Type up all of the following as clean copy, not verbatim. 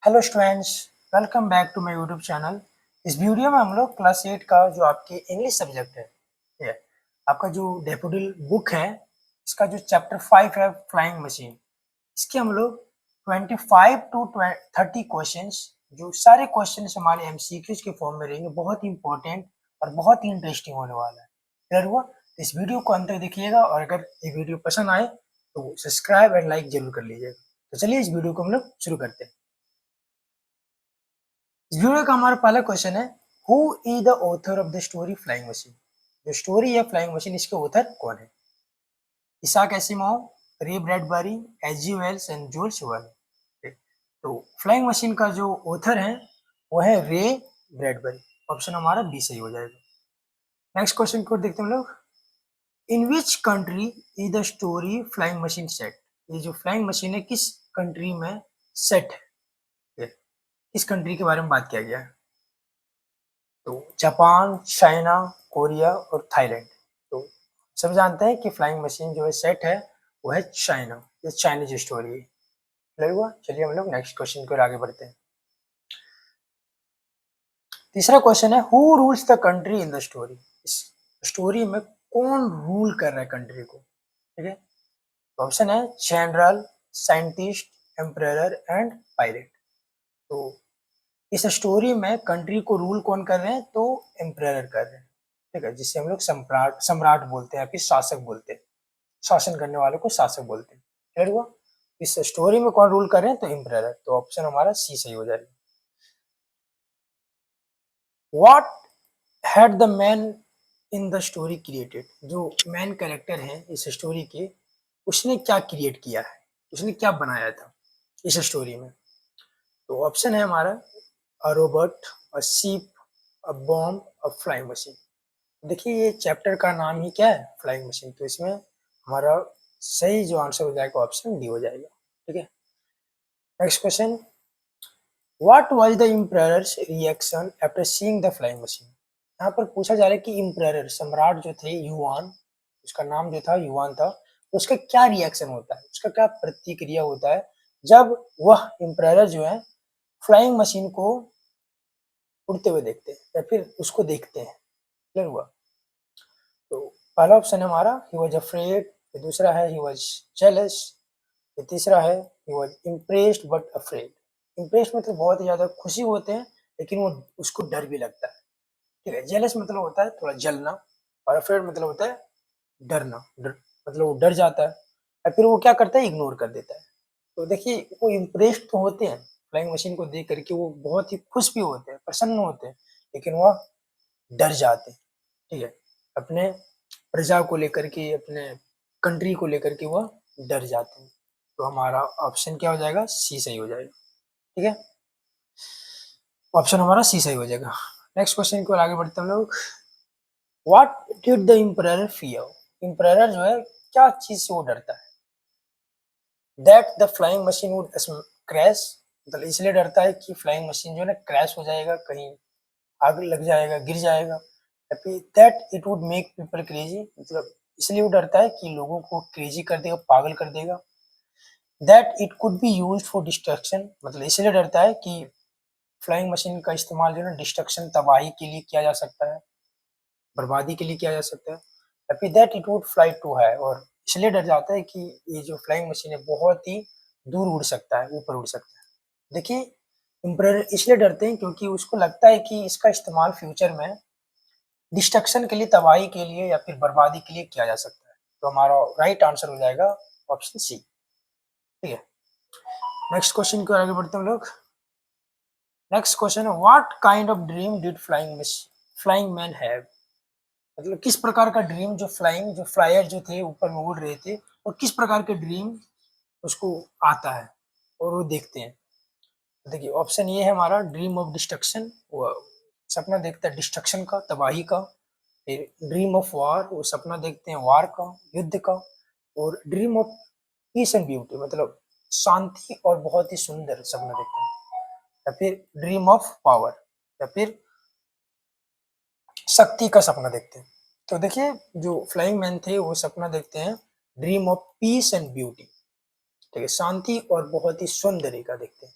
Hello students, welcome back to my YouTube channel. इस video में हम लोग क्लास 8 का जो आपके इंग्लिश सब्जेक्ट है, ये आपका जो डैफोडिल बुक है, इसका जो चैप्टर 5 है फ्लाइंग मशीन, इसके हम लोग 25 टू 30 क्वेश्चंस, जो सारे क्वेश्चंस हमारे एमसीक्यूज के फॉर्म में रहेंगे, बहुत ही इंपॉर्टेंट और बहुत ही इंटरेस्टिंग होने वाला है। क्लियर हुआ? तो इस वीडियो को अंत तक देखिएगा और अगर ये वीडियो पसंद आए तो सब्सक्राइब एंड लाइक जरूर कर लीजिएगा। तो चलिए इस वीडियो को हम लोग शुरू करते हैं। इस वीडियो का हमारा पहला क्वेश्चन है, who is the author of the story flying machine. जो स्टोरी है फ्लाइंग मशीन, इसके ऑथर कौन है? Isaac Asimov, Ray Bradbury, H G. Wells and Jules Verne. तो फ्लाइंग मशीन का जो ऑथर है वो है रे ब्रैडबरी। ऑप्शन हमारा बी सही हो जाएगा। नेक्स्ट क्वेश्चन को देखते हैं हम लोग। In which country is the story flying machine set. ये जो फ्लाइंग मशीन है किस कंट्री में सेट है, किस कंट्री के बारे में बात किया गया है? तो जापान, चाइना, कोरिया और थाईलैंड। तो सब जानते हैं कि फ्लाइंग मशीन जो है सेट है वो है चाइना। ये चाइनीज स्टोरी है। क्लियर हुआ? चलिए हम लोग नेक्स्ट क्वेश्चन की ओर आगे बढ़ते हैं। तीसरा क्वेश्चन है, who rules the country in the story. इस स्टोरी में कौन रूल कर रहा है कंट्री को? ठीक है, ऑप्शन है general, scientist, emperor and pilot. तो इस स्टोरी में कंट्री को रूल कौन कर रहे हैं? तो एम्परर कर रहे हैं। ठीक है, जिसे हम लोग सम्राट सम्राट बोलते हैं या फिर शासक बोलते हैं। शासन करने वालों को शासक बोलते हैं। क्लियर हुआ? इस स्टोरी में कौन रूल कर रहे हैं? तो एम्परर। तो ऑप्शन हमारा सी सही हो जाएगा। What had the man in the story created. जो मैन कैरेक्टर है इस स्टोरी के, उसने क्या क्रिएट किया है, उसने क्या बनाया था इस स्टोरी में? तो ऑप्शन है हमारा a robot, a ship, a bomb, a flying machine. देखिए ये चैप्टर का नाम ही क्या है? Flying machine. तो इसमें हमारा सही जो आंसर हो जाएगा ऑप्शन डी हो जाएगा। ठीक है, next question. What was the emperors reaction after seeing the flying machine. यहाँ पर पूछा जा रहा है कि एम्परर सम्राट जो थे युआन, उसका नाम जो था युआन था, उसका क्या रिएक्शन होता है, उसका क्या प्रतिक्रिया होता है जब वह एम्परर जो है फ्लाइंग मशीन को उड़ते हुए देखते हैं या फिर उसको देखते हैं। क्लियर हुआ? तो पहला ऑप्शन है हमारा ही वॉज अफ्रेड, दूसरा है ही वॉज जेलस, तीसरा है he was impressed but afraid. Impressed मतलब बहुत ही ज्यादा खुशी होते हैं लेकिन वो उसको डर भी लगता है। ठीक है, जेलस मतलब होता है थोड़ा जलना, और अफ्रेड मतलब होता है डरना, मतलब वो डर जाता है या फिर वो क्या करता है, इग्नोर कर देता है। तो देखिए वो इम्प्रेस्ड तो होते हैं फ्लाइंग मशीन को देख करके, वो बहुत ही खुश भी होते हैं, प्रसन्न होते हैं, लेकिन वह डर जाते हैं। ठीक है, अपने प्रजा को लेकर के, अपने कंट्री को लेकर के वह डर जाते हैं। तो हमारा ऑप्शन क्या हो जाएगा? सी सही हो जाएगा। ठीक है, ऑप्शन हमारा सी सही हो जाएगा। नेक्स्ट क्वेश्चन की ओर आगे बढ़ते हैं हम लोग। What did the emperor fear. Emperor जो है क्या चीज से वो डरता है? That the flying machine would crash, मतलब इसलिए डरता है कि फ्लाइंग मशीन जो है ना क्रैश हो जाएगा, कहीं आग लग जाएगा, गिर जाएगा। या फिर that it would make people crazy, मतलब इसलिए वो डरता है कि लोगों को क्रेजी कर देगा, पागल कर देगा। That it could be used for destruction, मतलब इसलिए डरता है कि फ्लाइंग मशीन का इस्तेमाल जो है ना डिस्ट्रक्शन, तबाही के लिए किया जा सकता है, बर्बादी के लिए किया जा सकता है। या फिर that it would fly too high, और इसलिए डर जाता है कि ये जो फ्लाइंग मशीन है बहुत ही दूर उड़ सकता है, ऊपर उड़ सकता है। देखिए एम्परर इसलिए डरते हैं क्योंकि उसको लगता है कि इसका इस्तेमाल फ्यूचर में डिस्ट्रक्शन के लिए, तबाही के लिए या फिर बर्बादी के लिए किया जा सकता है। तो हमारा राइट आंसर हो जाएगा ऑप्शन सी। ठीक है, नेक्स्ट क्वेश्चन की ओर आगे बढ़ते हैं हम लोग। नेक्स्ट क्वेश्चन है, what kind of dream did flying man have. मतलब किस प्रकार का ड्रीम जो फ्लायर जो थे ऊपर में उड़ रहे थे, और किस प्रकार के ड्रीम उसको आता है और वो देखते हैं। तो देखिए ऑप्शन ये है हमारा ड्रीम ऑफ डिस्ट्रक्शन, वो सपना देखता है डिस्ट्रक्शन का, तबाही का। फिर ड्रीम ऑफ वार, वो सपना देखते हैं वार का, युद्ध का। और dream of peace and beauty, मतलब शांति और बहुत ही सुंदर सपना देखते हैं। या फिर ड्रीम ऑफ पावर, या फिर शक्ति का सपना देखते हैं। तो देखिए जो फ्लाइंग मैन थे वो सपना देखते हैं dream of peace and beauty. ठीक है, शांति और बहुत ही सौंदर्य का देखते हैं।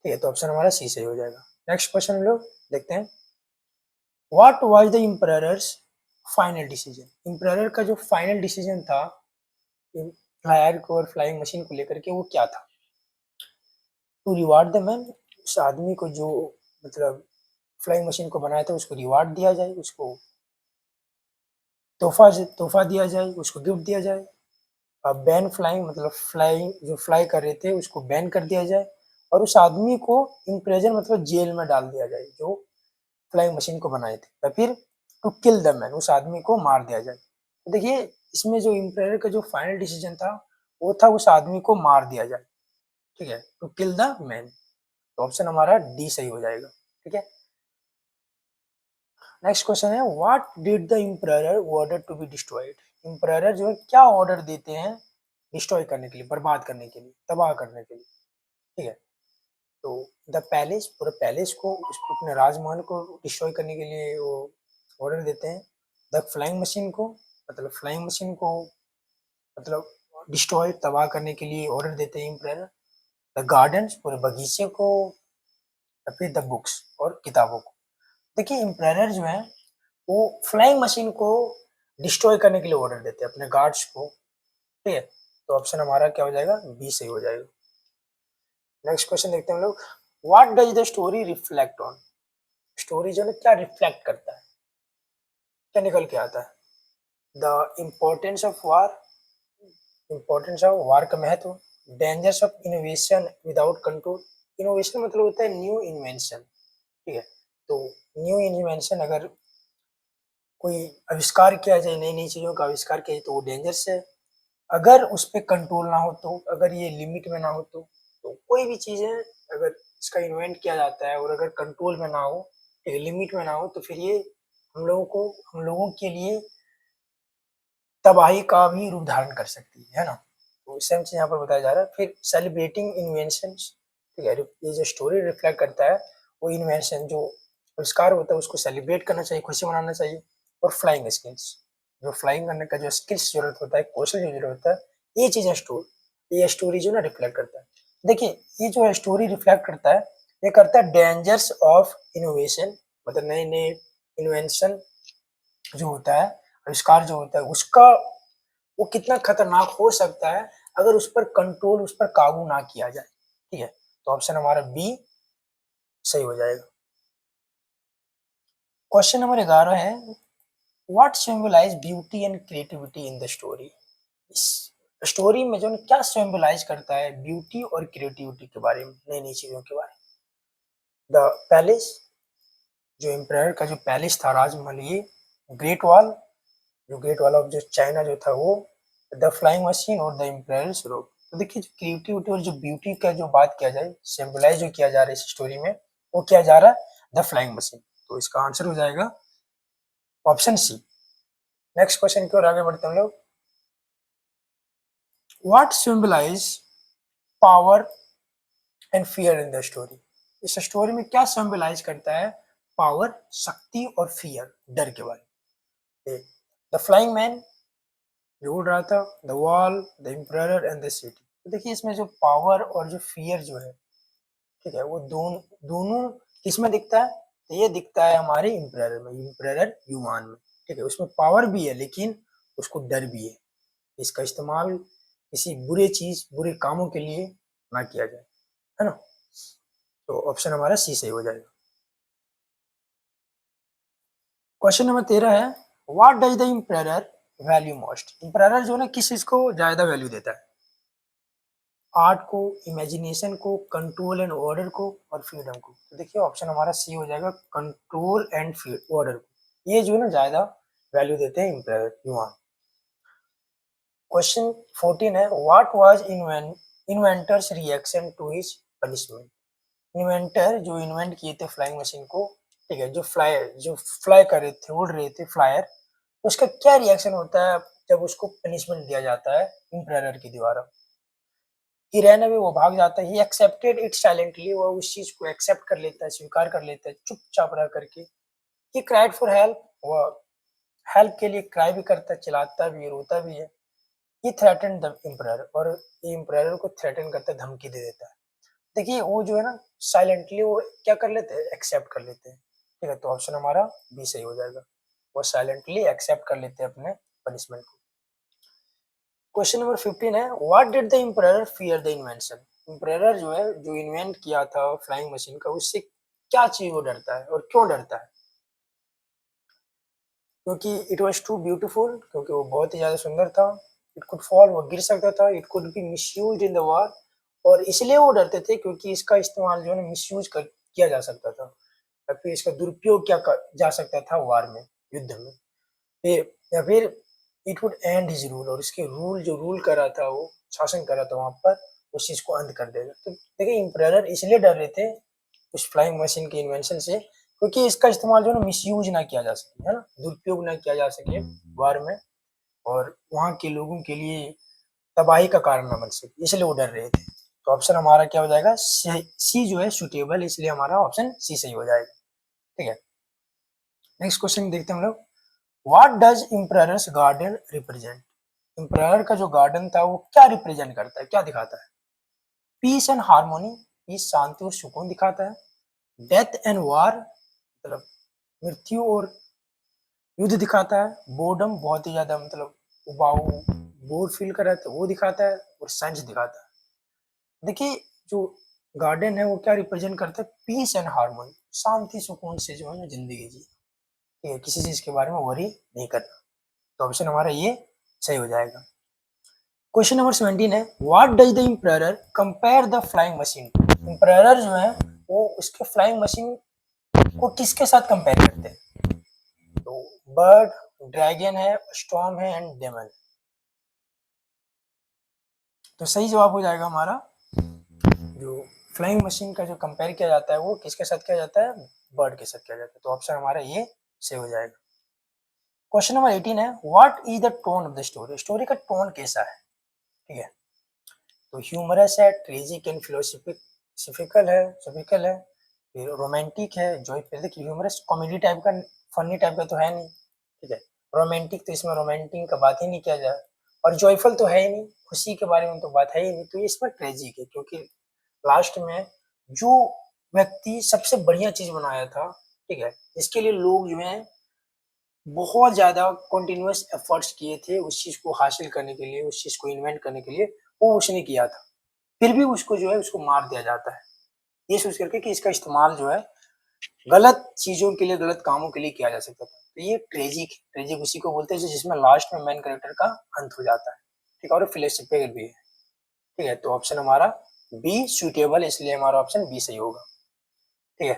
ठीक है, तो ऑप्शन हमारा सी सही हो जाएगा। नेक्स्ट क्वेश्चन हम लोग देखते हैं, what was the emperors final decision. Emperor का जो फाइनल डिसीजन था फ्लायर को और फ्लाइंग मशीन को लेकर के, वो क्या था? टू रिवार्ड द मैन, उस आदमी को जो मतलब फ्लाइंग मशीन को बनाया था उसको रिवार्ड दिया जाए, उसको तोहफा तोहफा दिया जाए, उसको गिफ्ट दिया जाए। बैन फ्लाइंग मतलब फ्लाइंग जो फ्लाई कर रहे थे उसको बैन कर दिया जाए, और उस आदमी को इम्प्रेजन मतलब जेल में डाल दिया जाए जो फ्लाइंग मशीन को बनाए थे, या फिर टू किल द मैन, उस आदमी को मार दिया जाए। तो देखिए इसमें जो इम्प्रेयर का जो फाइनल डिसीजन था वो था उस आदमी को मार दिया जाए। ठीक है, टू किल द मैन, तो ऑप्शन हमारा डी सही हो जाएगा। ठीक है, नेक्स्ट क्वेश्चन है, what did the emperor order to be destroyed. Emperor जो है क्या ऑर्डर देते हैं डिस्ट्रॉय करने के लिए, बर्बाद करने के लिए, तबाह करने के लिए। ठीक है, तो द पैलेस, पूरे पैलेस को, उसको अपने राजमहल को डिस्ट्रॉय करने के लिए वो ऑर्डर देते हैं। द फ्लाइंग मशीन को, मतलब फ्लाइंग मशीन को मतलब डिस्ट्रॉय तबाह करने के लिए ऑर्डर देते हैं एम्परर। द गार्डन्स, पूरे बगीचे को, या फिर द बुक्स और किताबों को। देखिए एम्परर जो है वो फ्लाइंग मशीन को डिस्ट्रॉय करने के लिए ऑर्डर देते हैं अपने गार्ड्स को। ठीक है, तो ऑप्शन हमारा क्या हो जाएगा, बी सही हो जाएगा। नेक्स्ट क्वेश्चन देखते हैं हम लोग, what does the story reflect on. Story जो है क्या रिफ्लेक्ट करता है, क्या निकल के आता है? The importance of war, importance of war का महत्व। Dangers of innovation without control, innovation मतलब होता है न्यू इन्वेंशन। ठीक है, तो न्यू इन्वेंशन अगर कोई आविष्कार किया जाए, नई नई चीज़ों का आविष्कार किया जाए तो वो डेंजरस है। अगर उस पर कंट्रोल ना हो तो, अगर ये लिमिट में ना हो तो कोई भी चीज़ है अगर इसका इन्वेंट किया जाता है और अगर कंट्रोल में ना हो, लिमिट में ना हो, तो फिर ये हम लोगों के लिए तबाही का भी रूप धारण कर सकती है ना। तो सेम चीज़ यहाँ पर बताया जा रहा है। फिर सेलिब्रेटिंग इन्वेंशन, ठीक है, ये जो स्टोरी रिफ्लेक्ट करता है वो इन्वेंशन जो आविष्कार होता है उसको सेलिब्रेट करना चाहिए, खुशी मनाना चाहिए। और फ्लाइंग स्किल्स, जो फ्लाइंग करने का जो स्किल्स जरूरत होता है, कौशल जो जरूरत होता है, ये स्टोरी जो ना रिफ्लेक्ट करता है। देखिए ये जो है स्टोरी रिफ्लेक्ट करता है, ये करता है डेंजर्स ऑफ इनोवेशन, मतलब नए नए इन्वेंशन जो होता है, आविष्कार जो होता है उसका वो कितना खतरनाक हो सकता है अगर उस पर कंट्रोल, उस पर काबू ना किया जाए। ठीक है, तो ऑप्शन हमारा बी सही हो जाएगा। क्वेश्चन नंबर 11 है, what symbolize beauty and creativity in the story. इस स्टोरी में जो है क्या सिंबलाइज करता है ब्यूटी और क्रिएटिविटी के बारे में, नई नई चीजों के बारे में। द पैलेस, जो एम्पायर का जो पैलेस था, राजमहल, ये ग्रेट वॉल, जो ग्रेट वॉल ऑफ जो चाइना जो था वो, द फ्लाइंग मशीन और द एम्पायर्स रोड। तो देखिए जो क्रिएटिविटी और जो ब्यूटी का जो बात किया जाए, सिंबलाइज जो किया जा रहा है इस स्टोरी में, वो किया जा रहा है द फ्लाइंग मशीन, तो इसका आंसर हो जाएगा ऑप्शन सी। नेक्स्ट क्वेश्चन की ओर आगे बढ़ते हैं हम लोग, what symbolize power and fear in the story. इस स्टोरी में क्या सिंबलाइज करता है पावर, शक्ति और फियर, डर के बारे में। द फ्लाइंग मैन जो उड़ रहा था, the wall, the emperor and the city. तो देखिए इसमें जो पावर और जो फियर जो है, ठीक है, वो दोनों दोनों किसमें दिखता है? तो ये दिखता है हमारे एम्परर में, एम्परर युआन में। ठीक है, उसमें पावर भी है लेकिन उसको डर भी है, इसका इस्तेमाल किसी बुरे चीज, बुरे कामों के लिए ना किया जाए, है ना। तो ऑप्शन हमारा सी सही हो जाएगा। क्वेश्चन नंबर 13 है, what does the emperor value most. Emperor जो है ना किस चीज को ज्यादा वैल्यू देता है? आर्ट को, इमेजिनेशन को, कंट्रोल एंड ऑर्डर को, और फ्रीडम को। तो देखिए ऑप्शन हमारा सी हो जाएगा, कंट्रोल एंड ऑर्डर को। ये जो है ना ज्यादा वैल्यू देते हैं एम्परर युआन। क्वेश्चन 14 है, what was inventor's reaction to his punishment. Inventor जो इन्वेंट किए थे फ्लाइंग मशीन को, ठीक है, जो फ्लाई कर रहे थे, उड़ रहे थे फ्लायर, उसका क्या रिएक्शन होता है जब उसको पनिशमेंट दिया जाता है एम्परर के द्वारा? ही रैन अवे, वो भाग जाता है। ही एक्सेप्टेड इट साइलेंटली, वो उस चीज को एक्सेप्ट कर लेता है, स्वीकार कर लेता है चुपचाप रह करके। ही क्राइड फॉर हेल्प, वो हेल्प के लिए क्राई भी करता है, चिल्लाता भी, रोता भी है। ही थ्रेटन द एम्परर, और ये एम्परर को थ्रेटन करता है, धमकी दे देता है। देखिए वो जो है ना साइलेंटली वो क्या कर लेते हैं, एक्सेप्ट कर लेते हैं। ठीक है, तो ऑप्शन हमारा बी सही हो जाएगा। वो साइलेंटली एक्सेप्ट कर लेते हैं अपने पनिशमेंट को। क्वेश्चन नंबर 15 है, what did the emperor fear the invention. Emperor जो है, जो इन्वेंट किया था फ्लाइंग मशीन का, उससे क्या चीज वो डरता है और क्यों डरता है? क्योंकि इट वॉज टू ब्यूटीफुल, क्योंकि वो बहुत ही ज्यादा सुंदर था। इट कुड फॉल, वो गिर सकता था। It could be misused in the war, और इसलिए वो डरते थे क्योंकि इसका इस्तेमाल जो है ना मिसयूज कर किया जा सकता था, या फिर इसका दुरुपयोग जा सकता था वार में, युद्ध में। या फिर it would and his rule, और इसके रूल जो रूल कर रहा था, वो शासन कर रहा था वहां पर, उस चीज को अंत कर देगा। तो देखिए इम्परर इसलिए डर रहे थे उस फ्लाइंग मशीन के इन्वेंशन से, क्योंकि इसका इस्तेमाल जो है ना मिसयूज ना किया जा सके, है ना, दुरुपयोग ना किया जा सके वार में, और वहां के लोगों के लिए तबाही का कारण ना बन सके, इसलिए वो डर रहे थे। तो ऑप्शन हमारा क्या हो जाएगा, सी जो है सुटेबल, इसलिए हमारा ऑप्शन सी सही हो जाएगा। ठीक है, नेक्स्ट क्वेश्चन देखते हैं हम लोग। What does emperor's garden represent. Emperor का जो गार्डन था वो क्या रिप्रेजेंट करता है, क्या दिखाता है? पीस एंड हार्मोनी, पीस शांति और सुकून दिखाता है। डेथ एंड वार, मतलब मृत्यु और युद्ध दिखाता है। बोर्डम, बहुत ही ज्यादा मतलब उबाऊ, बोर फील कर रहा था, वो दिखाता है। और साइंस दिखाता है। देखिए जो गार्डन है वो क्या रिप्रेजेंट करता है, पीस एंड हार्मोनी, शांति सुकून से जो है ना जिंदगी जी। ठीक है, किसी चीज के बारे में वरी नहीं करना। तो ऑप्शन हमारा ये सही हो जाएगा। क्वेश्चन नंबर 17 है, what does the emperor compare the flying machine. Emperor जो है वो उसके फ्लाइंग मशीन को किसके साथ कंपेयर करते हैं? तो बर्ड, ड्रैगन है, स्टॉर्म है एंड डेमन। तो सही जवाब हो जाएगा हमारा, जो फ्लाइंग मशीन का जो कंपेयर किया जाता है वो किसके साथ किया जाता है, बर्ड के साथ किया जाता है। तो ऑप्शन हमारा ये सही हो जाएगा। क्वेश्चन नंबर 18 है, what is the tone of the story. Story का टोन कैसा है? ठीक है, तो ह्यूमरस है, ट्रेजिक एंड फिलोसफिकल है, सफिकल है, फिर रोमांटिक है, जॉयफुल। देखिए ह्यूमरस कॉमेडी टाइप का, फनी टाइप का तो है नहीं। ठीक है, रोमांटिक तो इसमें रोमांटिक का बात ही नहीं किया जाए, और जॉयफुल तो है ही नहीं, खुशी के बारे में तो बात है ही नहीं। तो ये इसमें ट्रेजिक है, क्योंकि लास्ट में जो व्यक्ति सबसे बढ़िया चीज बनाया था, ठीक है, इसके लिए लोग जो है बहुत ज्यादा कंटिन्यूअस एफर्ट्स किए थे उस चीज को हासिल करने के लिए, उस चीज को इन्वेंट करने के लिए, वो उसने किया था। फिर भी उसको जो है उसको मार दिया जाता है, ये सोच करके कि इसका इस्तेमाल जो है गलत चीजों के लिए, गलत कामों के लिए किया जा सकता था। तो ये ट्रेजिक, ट्रेजिक उसी को बोलते हैं जिसमें लास्ट में मेन कैरेक्टर का अंत हो जाता है। ठीक है, और फिलोसफिकल भी है। ठीक है, तो ऑप्शन हमारा बी सुटेबल, इसलिए हमारा ऑप्शन बी सही होगा। ठीक है,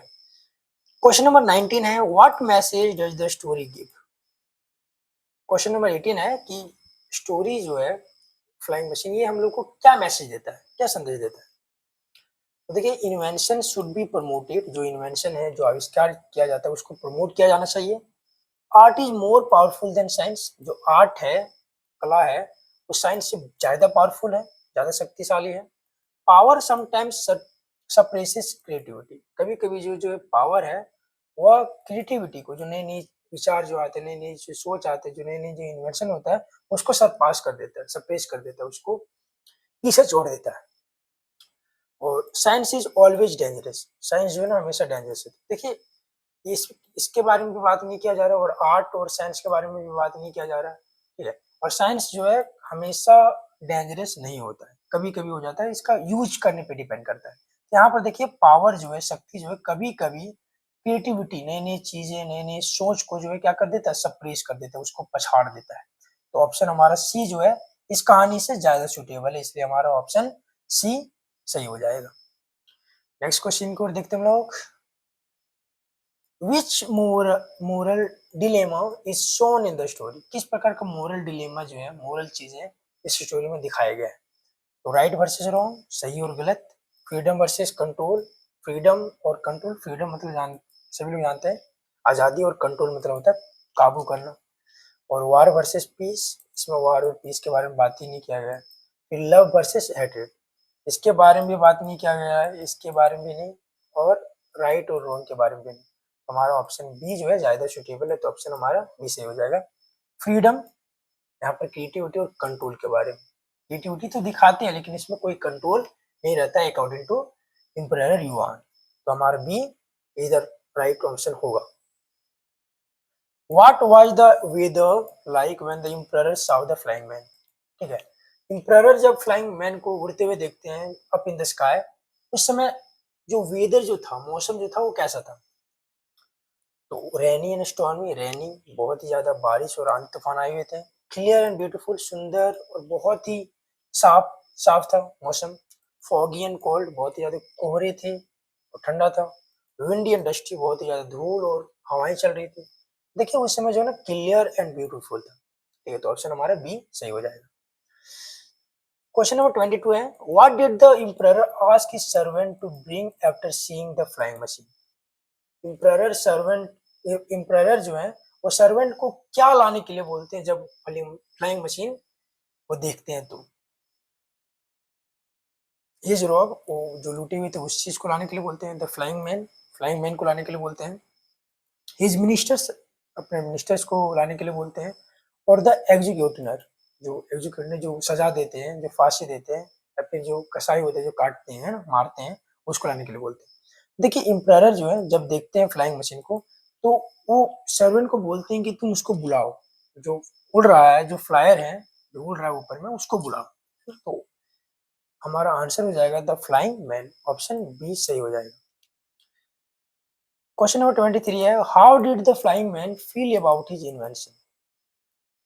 क्वेश्चन नंबर 19 है, what message does the story give. Question number 18 है कि स्टोरी जो है फ्लाइंग मशीन, ये हम लोग को क्या मैसेज देता है, क्या संदेश देता है? तो देखिए इन्वेंशन शुड बी प्रमोटेड, जो इन्वेंशन है, जो आविष्कार किया जाता है उसको प्रमोट किया जाना चाहिए। Art is more powerful than science, जो आर्ट है, कला है, वो साइंस से ज्यादा पावरफुल है, ज्यादा शक्तिशाली है। पावर समटाइम्स सप्रेसेस क्रिएटिविटी, कभी कभी जो जो पावर है वह क्रिएटिविटी को, जो नई नई विचार जो आते हैं, नई नई जो सोच आते हैं, जो नई नई जो इन्वेंशन होता है, उसको सरपास कर देता है, सप्रेस कर देता है, उसको पीछे छोड़ देता है। और science is always dangerous, science जो है ना हमेशा डेंजरस है। देखिए इस इसके बारे में भी बात नहीं किया जा रहा, और आर्ट और साइंस के बारे में भी बात नहीं किया जा रहा। ठीक है, और साइंस जो है हमेशा डेंजरस नहीं होता है, कभी कभी हो जाता है, इसका यूज करने पे डिपेंड करता है। यहाँ पर देखिए पावर जो है, शक्ति जो है, कभी कभी क्रिएटिविटी, नई नई चीजें, नई नई सोच को जो है क्या कर देता है, सप्रेस कर देता है, उसको पछाड़ देता है। तो ऑप्शन हमारा सी जो है इस कहानी से ज्यादा सुटेबल है, इसलिए हमारा ऑप्शन सी सही हो जाएगा। नेक्स्ट क्वेश्चन को देखते हैं हम लोग। Which moral dilemma is shown in the story. किस प्रकार का मोरल डिलेमा जो है, मोरल चीजें इस स्टोरी में दिखाया गया है? तो राइट वर्सेस रॉन्ग, सही और गलत, फ्रीडम वर्सेस कंट्रोल। फ्रीडम और कंट्रोल, फ्रीडम मतलब सभी लोग जानते हैं आजादी, और कंट्रोल मतलब होता है काबू करना। और वार वर्सेस पीस, इसमें वार और पीस के बारे में बात ही नहीं किया गया है। फिर लव वर्सेस हेट्रेड, इसके बारे में भी बात नहीं किया गया है, इसके बारे में भी नहीं, और राइट और रॉन्ग के बारे में भी नहीं। तो हमारा ऑप्शन बी जो है ज्यादा सुटेबल है, तो ऑप्शन हमारा बी सही हो जाएगा। फ्रीडम, यहाँ पर क्रिएटिविटी और कंट्रोल के बारे में, क्रिएटिविटी तो दिखाते हैं लेकिन इसमें कोई कंट्रोल नहीं रहता है अकॉर्डिंग टू Emperor Yuan। तो हमारा बी इधर राइट ऑप्शन होगा। What was the weather like when the emperor saw the flying man? ठीक है, emperor जब flying man को उड़ते हुए देखते हैं up in the sky, उस समय जो वेदर जो था, मौसम जो था वो कैसा था? तो रेनी एंड स्टॉर्मी, रेनी बहुत ही ज्यादा बारिश और आंधी तूफान आए हुए थे। क्लियर एंड ब्यूटीफुल, सुंदर और बहुत ही साफ साफ था मौसम। फॉगी एंड कोल्ड, बहुत ही ज्यादा कोहरे थे और ठंडा था। विंडी एंड डस्टी, बहुत ही ज्यादा धूल और हवाएं चल रही थी। देखिए उस समय जो है ना क्लियर एंड ब्यूटीफुल था। ठीक है, तो ऑप्शन हमारा बी सही हो जाएगा। क्वेश्चन नंबर 22 है, what did the emperor ask his servant to bring after seeing the flying machine? Emperor जो है वो सर्वेंट को क्या लाने के लिए बोलते हैं जब फ्लाइंग मशीन वो देखते हैं? तो हिज रॉब, वो जो लूटी हुई थी उस चीज को लाने के लिए बोलते हैं। द फ्लाइंग मैन को लाने के लिए बोलते हैं। हिज मिनिस्टर्स, अपने मिनिस्टर्स को लाने के लिए बोलते हैं। और द एग्जीक्यूटिनर, जो एग्जीक्यूटिनर जो सजा देते हैं, जो फांसी देते हैं या फिर जो कसाई होते हैं जो काटते हैं मारते हैं, उसको लाने के लिए बोलते हैं। देखिए एम्परर जो है जब देखते हैं फ्लाइंग मशीन को तो वो सर्वेंट को बोलते हैं कि तुम उसको बुलाओ, जो उड़ रहा है, जो फ्लायर है, जो उड़ रहा है ऊपर में, उसको बुलाओ। तो हमारा आंसर हो जाएगा the flying man, option B सही हो जाएगा। क्वेश्चन नंबर 23 है, how did the flying man feel about his invention?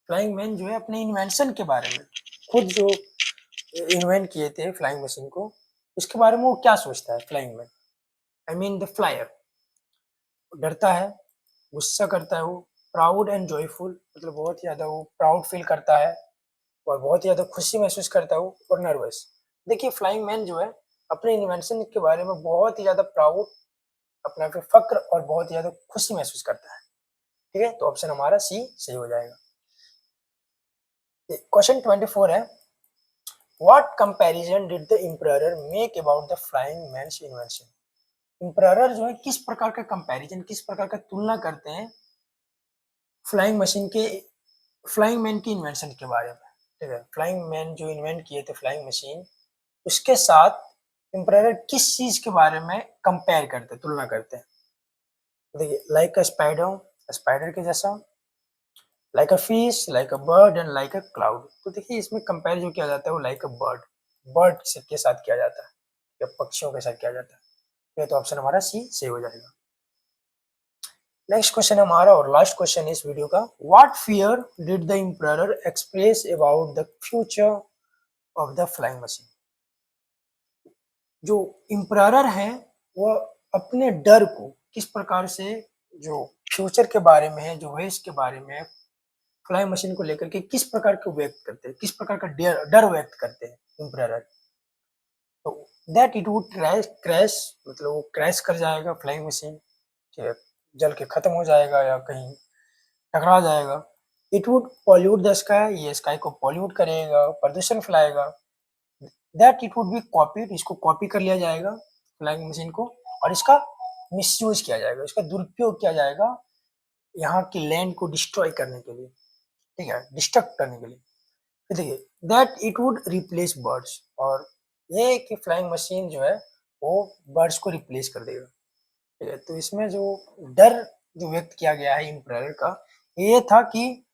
Flying man जो है अपने इन्वेंशन के बारे में, खुद जो इन्वेंट किए थे फ्लाइंग मशीन को, उसके बारे में वो क्या सोचता है flying man? I mean the flyer. डरता है, गुस्सा करता है, वो प्राउड एंड जॉयफुल, मतलब बहुत ही ज्यादा वो प्राउड फील करता है और बहुत ही ज्यादा खुशी महसूस करता है वो, और नर्वस। देखिए फ्लाइंग मैन जो है अपने इन्वेंशन के बारे में बहुत ही ज्यादा प्राउड, अपना पे फक्र और बहुत ही ज्यादा खुशी महसूस करता है। ठीक है, तो ऑप्शन हमारा सी सही हो जाएगा। क्वेश्चन 24 है, what comparison did the emperor make about the flying man's invention? Emperor जो है किस प्रकार का कंपैरिजन, किस प्रकार का तुलना करते हैं फ्लाइंग मशीन के, फ्लाइंग मैन की इन्वेंशन के बारे में? ठीक है, फ्लाइंग मैन जो इन्वेंट किए थे फ्लाइंग मशीन, उसके साथ एम्परर किस चीज के बारे में कंपेयर करते हैं, तुलना करते हैं? देखिए लाइक अ स्पाइडर, स्पाइडर के जैसा, like a fish, like a bird and like a cloud. तो देखिए इसमें कंपेयर जो किया जाता है वो लाइक अ बर्ड, बर्ड के साथ किया जाता है या पक्षियों के साथ किया जाता है। ठीक है, तो ऑप्शन हमारा सी सही हो जाएगा। नेक्स्ट क्वेश्चन हमारा और लास्ट क्वेश्चन इस वीडियो का, what fear did the emperor express about the future of the flying machine? जो एम्परर है वो अपने डर को किस प्रकार से, जो फ्यूचर के बारे में है, जो भविष्य के बारे में है, फ्लाइंग मशीन को लेकर के किस प्रकार के व्यक्त करते हैं, किस प्रकार का डर व्यक्त करते हैं एम्परर? तो दैट इट वुड क्रैश, मतलब वो क्रैश कर जाएगा फ्लाइंग मशीन, जल के खत्म हो जाएगा या कहीं टकरा जाएगा। It would pollute the sky, ये स्काई को पॉल्यूट करेगा, प्रदूषण फैलाएगा। That it would be copied, इसको कॉपी कर लिया जाएगा फ्लाइंग मशीन को, और इसका मिसयूज किया जाएगा, इसका दुरुपयोग किया जाएगा यहाँ की लैंड को डिस्ट्रॉय करने के लिए, ठीक है, डिस्ट्रक्ट करने के लिए। फिर देखिए that it would replace birds, और ये कि फ्लाइंग मशीन जो है वो बर्ड्स को रिप्लेस कर देगा। ठीक है, तो इसमें जो डर जो व्यक्त किया गया है एम्परर का, ये था कि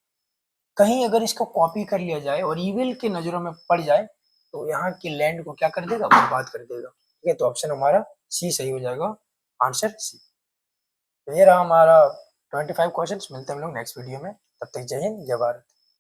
कहीं अगर इसको कॉपी कर लिया जाए और ईविल की नजरों में पड़ जाए तो यहाँ की लैंड को क्या कर देगा, बर्बाद कर देगा। ठीक है, तो ऑप्शन हमारा सी सही हो जाएगा, आंसर सी। तो ये रहा हमारा 25 क्वेश्चन। मिलते हैं हम लोग नेक्स्ट वीडियो में, तब तक जय हिंद जय भारत।